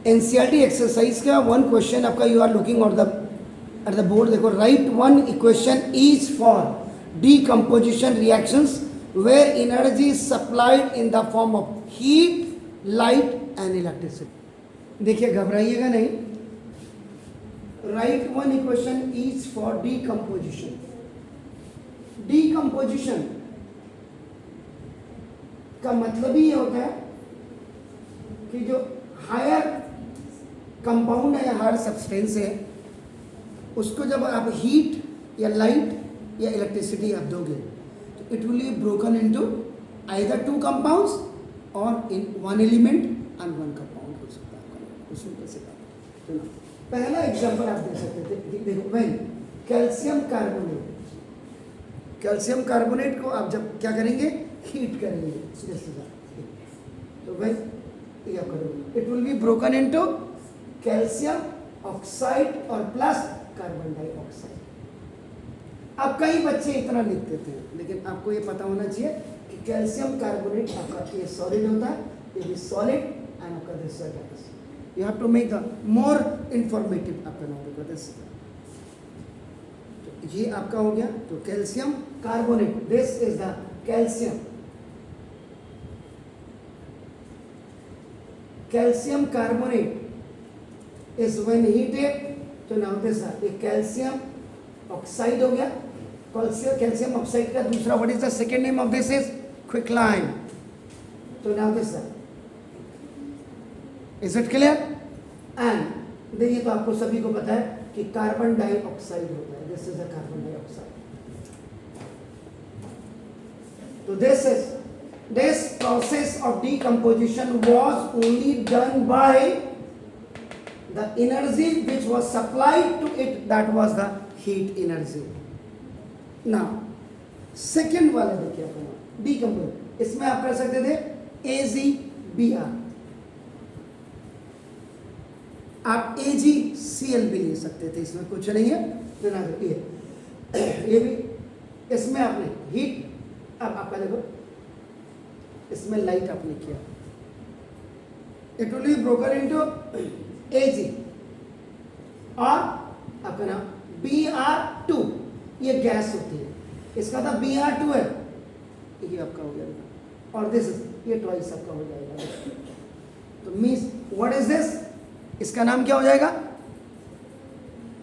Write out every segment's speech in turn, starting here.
NCERT exercise का one question आपका you are looking on the at the board. देखो, right one equation is for decomposition reactions where energy is supplied in the form of heat, light and electricity. देखिए, घबराइएगा नहीं. Right one equation is for decomposition. Decomposition का मतलब ही ये होता है कि जो हायर कंपाउंड है, हायर सब्सटेंस है, उसको जब आप हीट या लाइट या इलेक्ट्रिसिटी आप दोगे तो it will be broken into either two compounds और in one element and one compound हो सकता है. उसमें कैसे बात. पहला एग्जांपल आप दे सकते थे. देखो, when calcium carbonate, calcium carbonate को आप जब क्या करेंगे, हीट करेंगे. तो व्हेन ये आप करोगे, it will be broken into calcium oxide और प्लस कार्बन डाइऑक्साइड. अब कई बच्चे इतना लिख देते हैं, लेकिन आपको ये पता होना चाहिए कि कैल्शियम कार्बोनेट आपका ये सॉलिड होता है, ये भी सॉलिड एंड आपका this gas. You have to make the more informative आपका नाम होगा दिस. तो ये आपका हो गया. तो calcium carbonate, this is the calcium. Calcium carbonate is when heated. तो now this है कैल्शियम ऑक्साइड हो गया. कैल्शियम ऑक्साइड का दूसरा what is the second name of this is quicklime. तो now this है. Is it clear? एंड देखिए, तो आपको सभी को पता है कि कार्बन डाइऑक्साइड होता है. This is the carbon dioxide. तो this process of decomposition was only done by the energy which was supplied to it, that was the heat energy. Now second वाला देखिए अपना decompose. इसमें आप कर सकते थे AgBr, आप AgCl भी ले सकते थे, इसमें कुछ नहीं है. फिर ये भी इसमें आपने हीट. अब आपका देखो, इसमें लाइट आपने किया, it will be broken into Ag और आपका नाम Br2. ये गैस होती है, इसका था Br2 है, ये आपका हो गया. और दिस ये ट्वाइस आपका हो जाएगा. तो मीन्स व्हाट इज दिस, इसका नाम क्या हो जाएगा,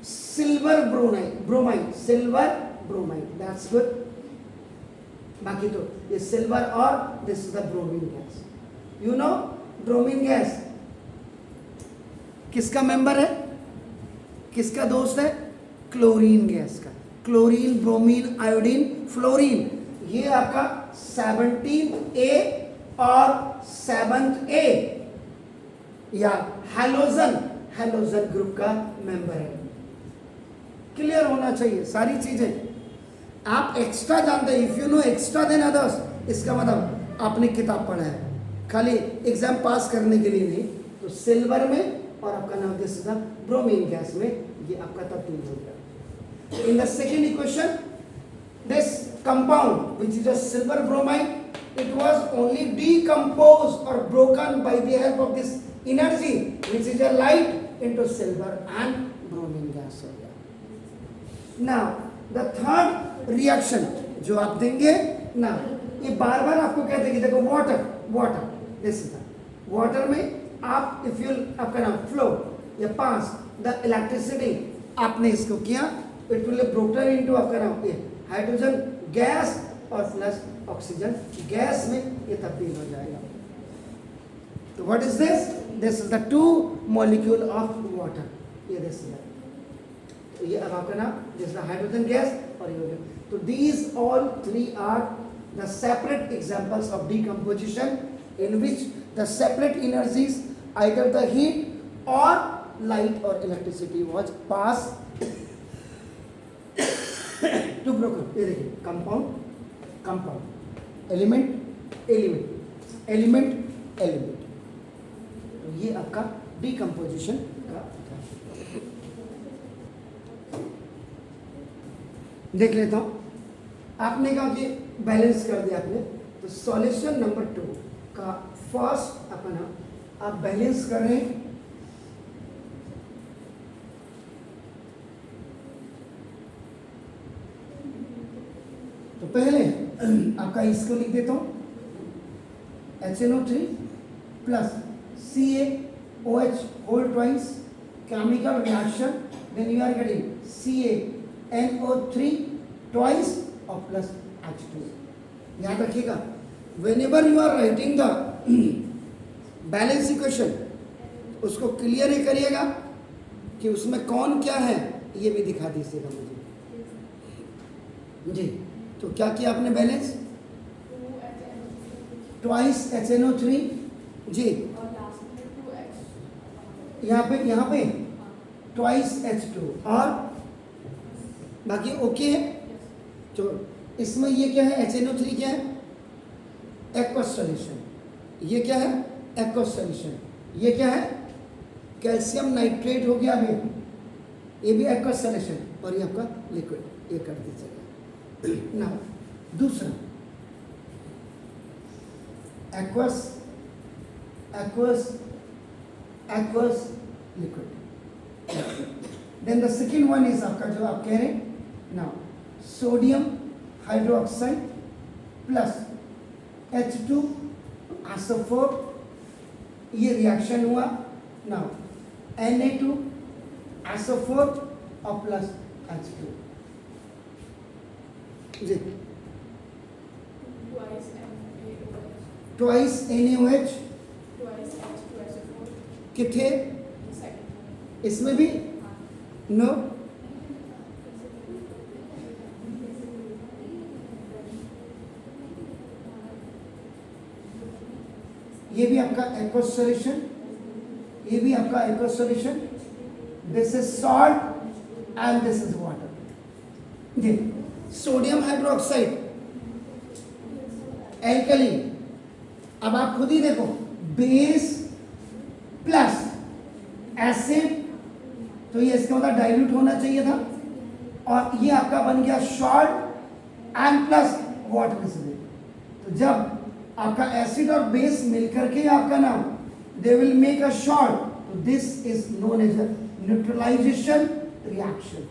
silver bromide. Silver bromide, that's good. बाकी तो ये सिल्वर और this is the bromine gas. You know bromine gas किसका मेंबर है, किसका दोस्त है, क्लोरीन गैस का. क्लोरीन, ब्रोमीन, आयोडीन, फ्लोरीन, ये आपका 17A और 7A या हैलोजन ग्रुप का मेंबर है. क्लियर होना चाहिए सारी चीजें. आप एक्स्ट्रा जानते हैं, if you know extra than others, इसका मतलब आपने किताब पढ़ा है, खाली एग्जाम पास करने के लिए नहीं. तो सिल्वर में और आपका नाम this is the bromine gas में, ये आपका तब्दील हो गया. In the second equation, this compound which is a silver bromide, it was only decomposed और broken by the help of this energy which is a light into silver and bromine gas हो गया. Now the third reaction जो आप देंगे ना, ये बार बार आपको कहते हैं कि देखो water this is the water में आप इफ यू आपका नाम फ्लो या पास द इलेक्ट्रिसिटी, आपने इसको किया, इट विल ब्रोकन इनटू आपका नाम ये हाइड्रोजन गैस और प्लस ऑक्सीजन गैस में ये तब्दील हो जाएगा. तो what is this is the two molecule of water. ये दिस इज ये अब आपका नाम दिस द हाइड्रोजन गैस और ये हो गया. तो these all three are the separate examples of decomposition in which the separate energies, either the heat or light or electricity, was passed to broken. ये देखिए, compound, element. तो ये आपका decomposition का देख लेता हूं. आपने कहा कि बैलेंस कर दिया आपने, तो सॉल्यूशन नंबर 2 का फर्स्ट अपना आप बैलेंस कर रहे हैं, तो पहले आपका इसको लिख देता हूं, HNO3 plus CaOH whole twice chemical reaction, then you are getting CaNO3 twice और प्लस H2। याद रखिएगा, whenever you are writing the balance equation, उसको क्लियर ही करिएगा कि उसमें कौन क्या है, ये भी दिखा दीजिएगा मुझे जी। तो क्या किया आपने बैलेंस, ट्वाइस HNO3 जी, यहाँ पे ट्वाइस H2 और बाकी ओके है। तो इसमें ये क्या है, HNO3 क्या है, एक्वस सॉल्यूशन, ये क्या है, एक्वस सॉल्यूशन, ये क्या है, कैल्शियम नाइट्रेट हो गया अभी, ये भी एक्वस सॉल्यूशन, और ये आपका लिक्विड, ये कर दीजिएगा ना। दूसरा aqueous liquid, then the second one is आपका जो आप कह रहे हैं ना, sodium hydroxide plus H2 SO4, ये रिएक्शन हुआ ना, Na2 SO4 और प्लस H2 जी, ट्वाइस NaOH कितने, इसमें भी नो, ये भी आपका एक्वस सॉल्यूशन, ये भी आपका aqueous solution, this is salt and this is water जी। सोडियम हाइड्रोक्साइड एल्कली, अब आप खुद ही देखो, बेस प्लस एसिड, तो ये इसका मतलब डाइल्यूट होना चाहिए था, और ये आपका बन गया सॉल्ट एंड प्लस वाटर। तो जब आपका एसिड और बेस मिलकर के आपका नाम they will make a salt, तो this is known as neutralization reaction.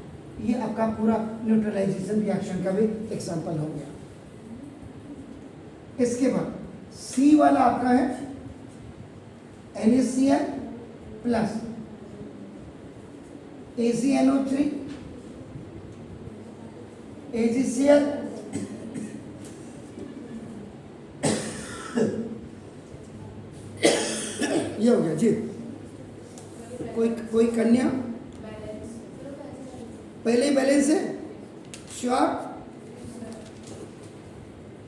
ये आपका पूरा न्यूट्रलाइजेशन रिएक्शन का भी एग्जांपल हो गया। इसके बाद सी वाला आपका है NaCl प्लस AgNO3 AgCl ये हो गया जी। कोई कन्या, पहले ही बैलेंस है, श्योर,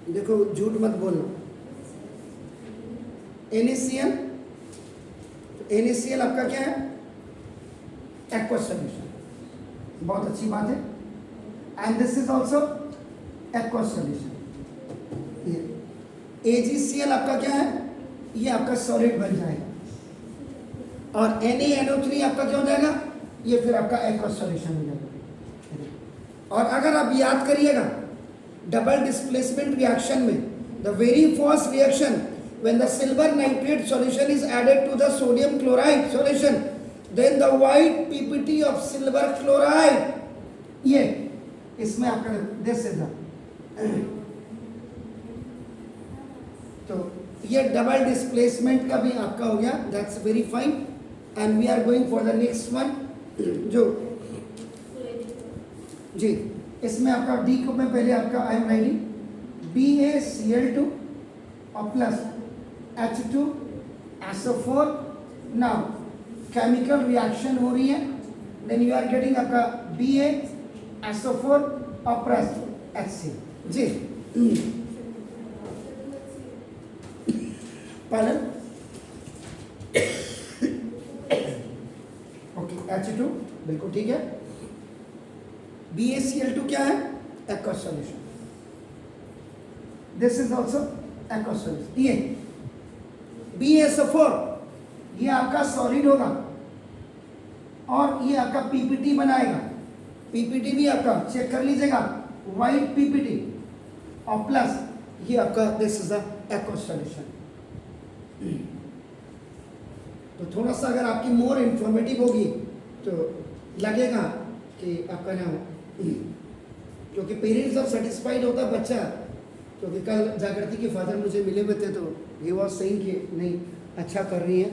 देखो झूठ मत बोलना। NaCl, NaCl आपका क्या है, एक्वस सॉल्यूशन, बहुत अच्छी बात है, and this is also aqueous solution. AgCl आपका क्या है, ये आपका सॉलिड बन जाएगा, और NaNO3 आपका क्या हो जाएगा, ये फिर आपका एक्वस सॉल्यूशन हो जाएगा। और अगर आप याद करिएगा डबल डिस्प्लेसमेंट रिएक्शन में, the very first reaction when the silver nitrate solution is added to the sodium chloride solution, then the white PPT of silver chloride, ये इसमें आपका दिस इज तो ये डबल डिस्प्लेसमेंट का भी आपका हो गया, that's very fine, and we are going for the next one जो जी। इसमें आपका डी को में पहले आपका आई एम राइटिंग BaCl2 और plus H2 SO4। Now chemical reaction हो रही है, देन यू आर गेटिंग आपका BaSO4 और प्लस HC जी। पालन ओके, H2 बिल्कुल ठीक है। BaCl2 क्या है, aqueous solution, this is also aqueous solution. ये BaSO4 ये आपका सॉलिड होगा, और ये आपका PPT बनाएगा, PPT भी आपका चेक कर लीजिएगा, व्हाइट PPT, और प्लस ये आपका this is the aqueous solution. तो थोड़ा सा अगर आपकी मोर इंफॉर्मेटिव होगी तो लगेगा कि आपका नाम, क्योंकि पेरेंट्स जब सेटिस्फाइड होता है बच्चा, क्योंकि कल जागृति के फादर मुझे मिले हुए थे तो ही वॉज सेइंग कि नहीं अच्छा कर रही है,